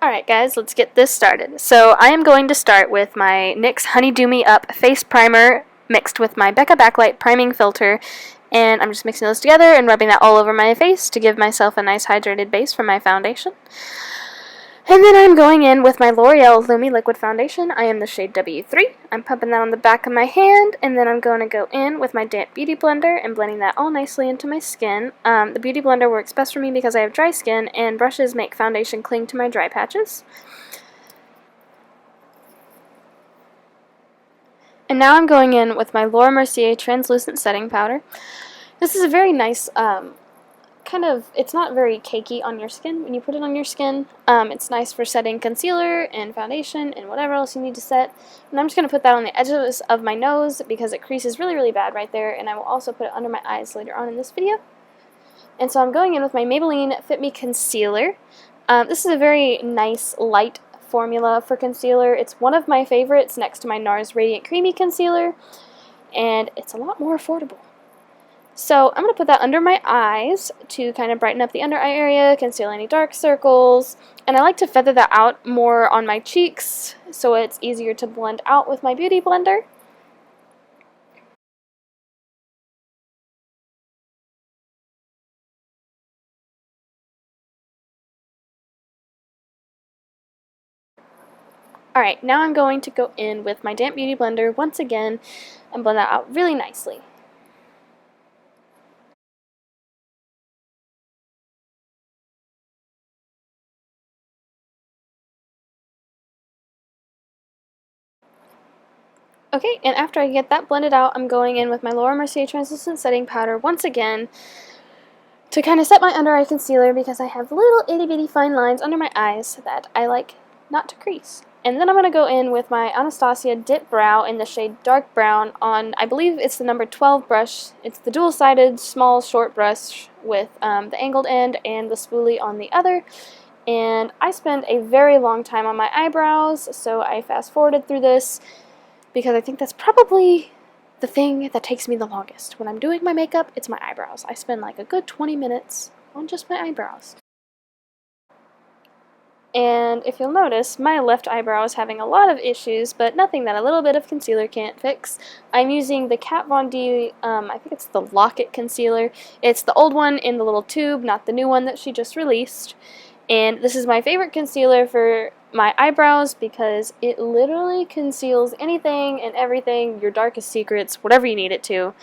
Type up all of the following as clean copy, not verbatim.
Alright guys, let's get this started. So I am going to start with my NYX Honeydew Me Up Face Primer mixed with my Becca Backlight Priming Filter, and I'm just mixing those together and rubbing that all over my face to give myself a nice hydrated base for my foundation. And then I'm going in with my L'Oreal Lumi Liquid Foundation. I am the shade W3. I'm pumping that on the back of my hand, and then I'm going to go in with my damp Beauty Blender and blending that all nicely into my skin. The Beauty Blender works best for me because I have dry skin, and brushes make foundation cling to my dry patches. And now I'm going in with my Laura Mercier Translucent Setting Powder. This is a very nice it's not very cakey on your skin when you put it on your skin. It's nice for setting concealer and foundation and whatever else you need to set. And I'm just going to put that on the edges of my nose because it creases really, really bad right there. And I will also put it under my eyes later on in this video. And so I'm going in with my Maybelline Fit Me Concealer. This is a very nice, light formula for concealer. It's one of my favorites next to my NARS Radiant Creamy Concealer. And it's a lot more affordable. So I'm going to put that under my eyes to kind of brighten up the under eye area, conceal any dark circles, and I like to feather that out more on my cheeks so it's easier to blend out with my Beauty Blender. Alright, now I'm going to go in with my damp Beauty Blender once again and blend that out really nicely. Okay, and after I get that blended out, I'm going in with my Laura Mercier Translucent Setting Powder once again to kind of set my under eye concealer because I have little itty bitty fine lines under my eyes that I like not to crease. And then I'm going to go in with my Anastasia Dip Brow in the shade Dark Brown on, I believe it's the number 12 brush. It's the dual-sided small short brush with the angled end and the spoolie on the other. And I spend a very long time on my eyebrows, so I fast-forwarded through this because I think that's probably the thing that takes me the longest. When I'm doing my makeup, it's my eyebrows. I spend like a good 20 minutes on just my eyebrows. And if you'll notice, my left eyebrow is having a lot of issues, but nothing that a little bit of concealer can't fix. I'm using the Kat Von D, I think it's the Lock-It Concealer. It's the old one in the little tube, not the new one that she just released. And this is my favorite concealer for my eyebrows because it literally conceals anything and everything, your darkest secrets, whatever you need it to.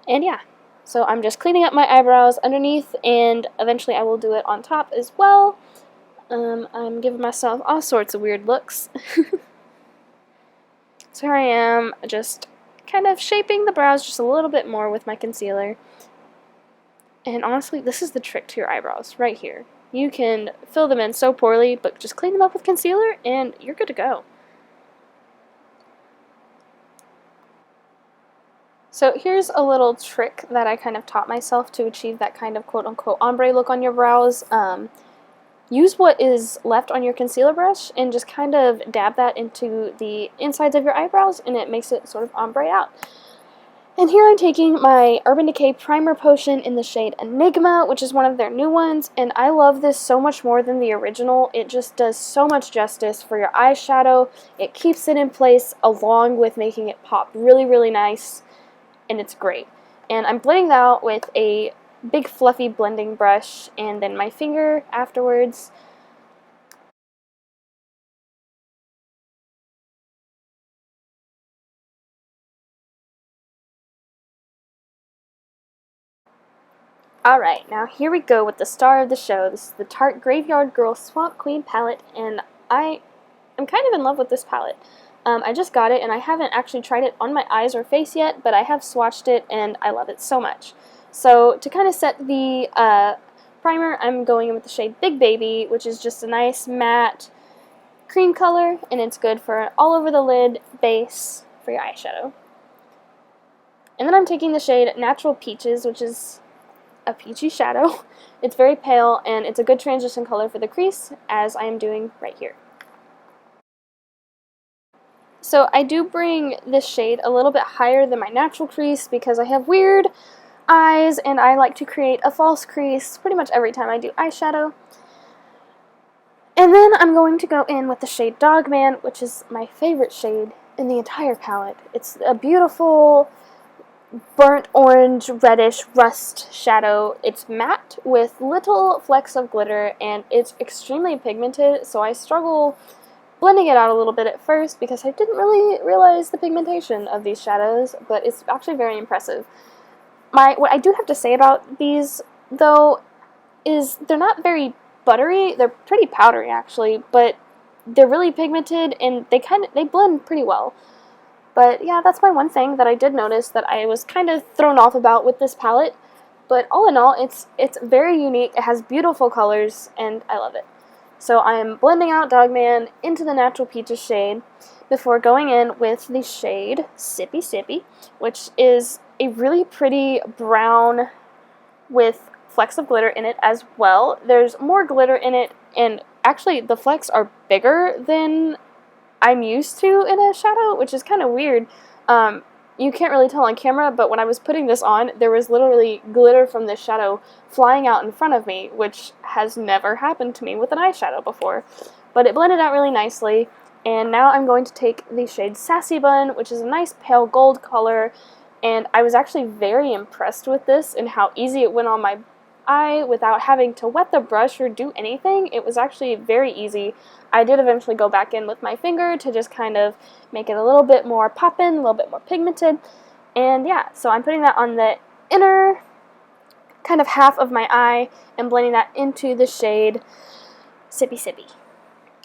And yeah, so I'm just cleaning up my eyebrows underneath, and eventually I will do it on top as well. I'm giving myself all sorts of weird looks. So here I am, just kind of shaping the brows just a little bit more with my concealer. And honestly, this is the trick to your eyebrows, right here. You can fill them in so poorly, but just clean them up with concealer and you're good to go. So here's a little trick that I kind of taught myself to achieve that kind of quote-unquote ombre look on your brows. Use what is left on your concealer brush and just kind of dab that into the insides of your eyebrows, and it makes it sort of ombre out. And here I'm taking my Urban Decay Primer Potion in the shade Enigma, which is one of their new ones, and I love this so much more than the original. It just does so much justice for your eyeshadow. It keeps it in place along with making it pop really, really nice, and it's great. And I'm blending that out with a big fluffy blending brush and then my finger afterwards. Alright, now here we go with the star of the show. This is the Tarte Graveyard Girl Swamp Queen palette, and I'm kind of in love with this palette. I just got it and I haven't actually tried it on my eyes or face yet, but I have swatched it and I love it so much. So to kind of set the primer, I'm going in with the shade Big Baby, which is just a nice matte cream color, and it's good for an all over the lid base for your eyeshadow. And then I'm taking the shade Natural Peaches, which is a peachy shadow. It's very pale and it's a good transition color for the crease, as I am doing right here. So I do bring this shade a little bit higher than my natural crease because I have weird eyes and I like to create a false crease pretty much every time I do eyeshadow. And And then I'm going to go in with the shade Dogman, which is my favorite shade in the entire palette. It's a beautiful burnt orange, reddish rust shadow. It's matte with little flecks of glitter, and it's extremely pigmented, so I struggle blending it out a little bit at first because I didn't really realize the pigmentation of these shadows, but it's actually very impressive. What I do have to say about these, though, is they're not very buttery. They're pretty powdery, actually, but they're really pigmented, and they blend pretty well. But yeah, that's my one thing that I did notice that I was kind of thrown off about with this palette. But all in all, it's very unique. It has beautiful colors, and I love it. So I'm blending out Dogman into the Natural Peaches shade before going in with the shade Sippy Sippy, which is a really pretty brown with flecks of glitter in it as well. There's more glitter in it, and actually the flecks are bigger than I'm used to in a shadow, which is kind of weird. You can't really tell on camera, but when I was putting this on, there was literally glitter from this shadow flying out in front of me, which has never happened to me with an eyeshadow before. But it blended out really nicely, and now I'm going to take the shade Sassy Bun, which is a nice pale gold color, and I was actually very impressed with this and how easy it went on my eye without having to wet the brush or do anything. It was actually very easy. I did eventually go back in with my finger to just kind of make it a little bit more poppin', a little bit more pigmented. And yeah, so I'm putting that on the inner kind of half of my eye and blending that into the shade Sippy Sippy.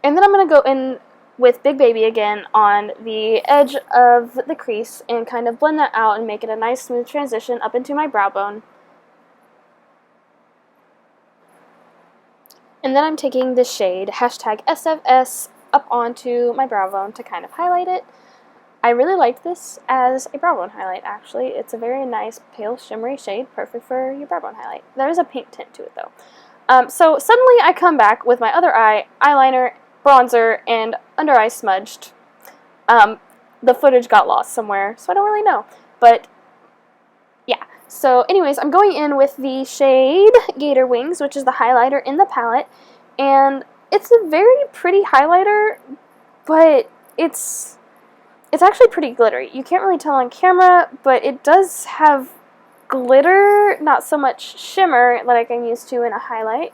And then I'm going to go in with Big Baby again on the edge of the crease and kind of blend that out and make it a nice smooth transition up into my brow bone. And then I'm taking the shade #SFS up onto my brow bone to kind of highlight it. I really like this as a brow bone highlight, actually. It's a very nice pale shimmery shade, perfect for your brow bone highlight. There is a pink tint to it, though. So suddenly I come back with my other eye, eyeliner, bronzer, and under eye smudged. The footage got lost somewhere, so I don't really know. But yeah. So anyways, I'm going in with the shade Gator Wings, which is the highlighter in the palette, and it's a very pretty highlighter, but it's actually pretty glittery. You can't really tell on camera, but it does have glitter, not so much shimmer like I'm used to in a highlight,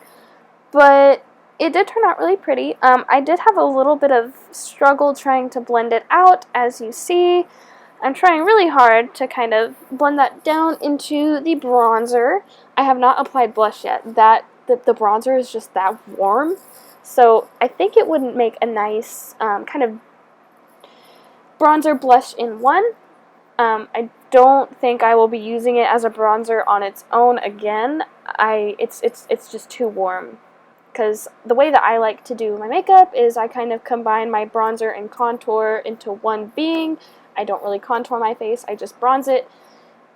but it did turn out really pretty. I did have a little bit of struggle trying to blend it out, as you see. I'm trying really hard to kind of blend that down into the bronzer. I have not applied blush yet. The bronzer is just that warm, so I think it wouldn't make a nice kind of bronzer blush in one. I don't think I will be using it as a bronzer on its own again. It's just too warm. Because the way that I like to do my makeup is I kind of combine my bronzer and contour into one being. I don't really contour my face, I just bronze it.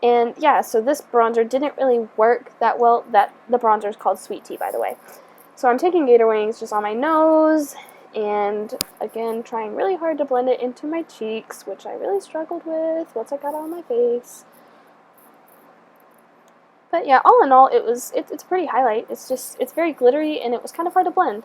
And yeah, so this bronzer didn't really work that well. The bronzer is called Sweet Tea, by the way. So I'm taking Gator Wings just on my nose, and again, trying really hard to blend it into my cheeks, which I really struggled with once I got it on my face. But yeah, all in all, it's a pretty highlight. It's very glittery, and it was kind of hard to blend.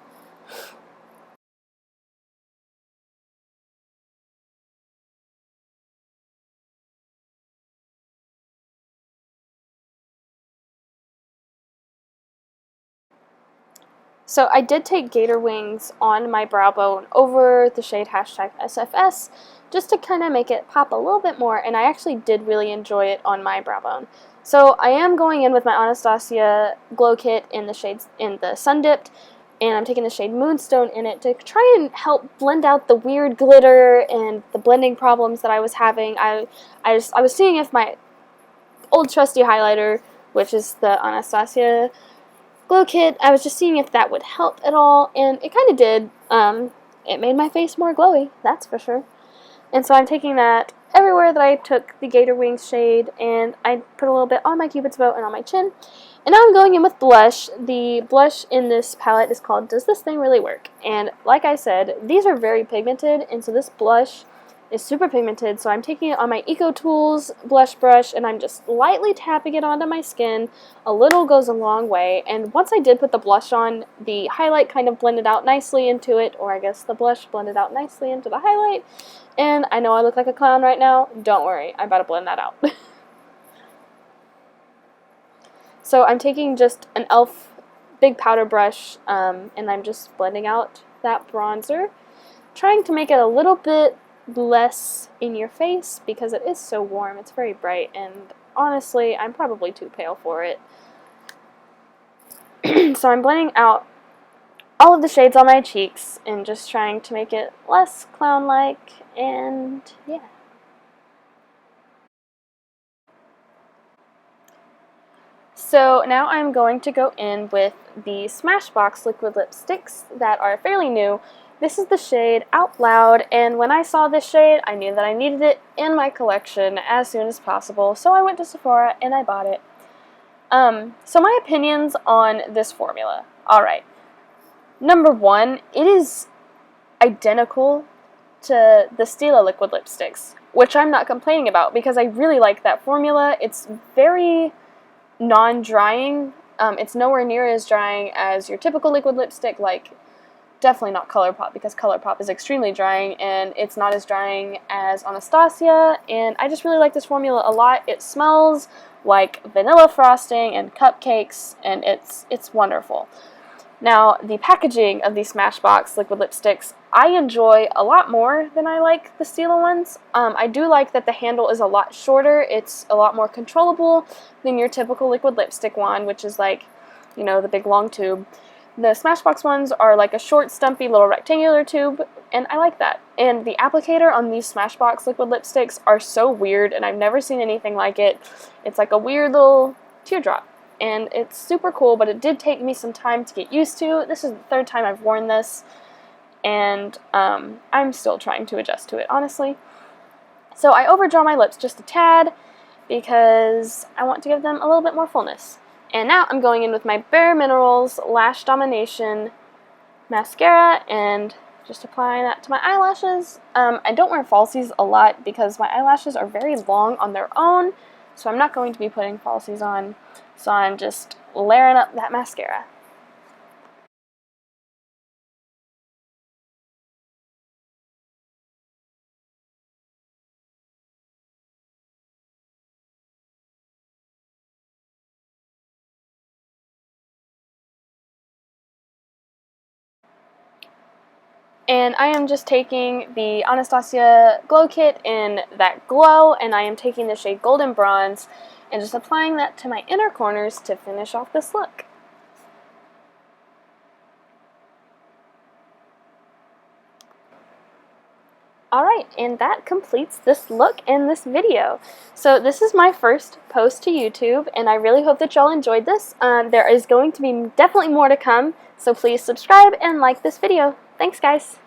So I did take Gator Wings on my brow bone over the shade #SFS just to kind of make it pop a little bit more, and I actually did really enjoy it on my brow bone. So I am going in with my Anastasia Glow Kit in the Sun Dipped, and I'm taking the shade Moonstone in it to try and help blend out the weird glitter and the blending problems that I was having. I was seeing if my old trusty highlighter, which is the Anastasia Glow Kit, I was just seeing if that would help at all, and it kind of did. It made my face more glowy, that's for sure. And so I'm taking that everywhere that I took the Gator Wings shade, and I put a little bit on my Cupid's bow and on my chin. And now I'm going in with blush. The blush in this palette is called Does This Thing Really Work? And like I said, these are very pigmented, and so this blush is super pigmented, so I'm taking it on my Eco Tools blush brush and I'm just lightly tapping it onto my skin. A little goes a long way, and once I did put the blush on, the highlight kind of blended out nicely into it, or I guess the blush blended out nicely into the highlight, and I know I look like a clown right now. Don't worry, I'm about to blend that out. So I'm taking just an e.l.f. big powder brush, and I'm just blending out that bronzer, trying to make it a little bit less in your face because it is so warm. It's very bright, and honestly, I'm probably too pale for it. So I'm blending out all of the shades on my cheeks and just trying to make it less clown-like, and yeah. So now I'm going to go in with the Smashbox liquid lipsticks that are fairly new. This is the shade Out Loud, and when I saw this shade, I knew that I needed it in my collection as soon as possible, so I went to Sephora and I bought it. So my opinions on this formula. Alright. Number one, it is identical to the Stila liquid lipsticks, which I'm not complaining about because I really like that formula. It's very non-drying. It's nowhere near as drying as your typical liquid lipstick, like definitely not ColourPop, because ColourPop is extremely drying, and it's not as drying as Anastasia, and I just really like this formula a lot. It smells like vanilla frosting and cupcakes, and it's wonderful. Now, the packaging of these Smashbox liquid lipsticks, I enjoy a lot more than I like the Stila ones. I do like that the handle is a lot shorter. It's a lot more controllable than your typical liquid lipstick one, which is like, you know, the big long tube. The Smashbox ones are like a short, stumpy little rectangular tube, and I like that. And the applicator on these Smashbox liquid lipsticks are so weird, and I've never seen anything like it. It's like a weird little teardrop, and it's super cool, but it did take me some time to get used to. This is the third time I've worn this, and I'm still trying to adjust to it, honestly. So I overdraw my lips just a tad because I want to give them a little bit more fullness. And now I'm going in with my Bare Minerals Lash Domination mascara and just applying that to my eyelashes. I don't wear falsies a lot because my eyelashes are very long on their own, so I'm not going to be putting falsies on. So I'm just layering up that mascara. And I am just taking the Anastasia Glow Kit in that glow, and I am taking the shade Golden Bronze and just applying that to my inner corners to finish off this look. Alright, and that completes this look and this video. So this is my first post to YouTube, and I really hope that y'all enjoyed this. There is going to be definitely more to come, so please subscribe and like this video. Thanks, guys!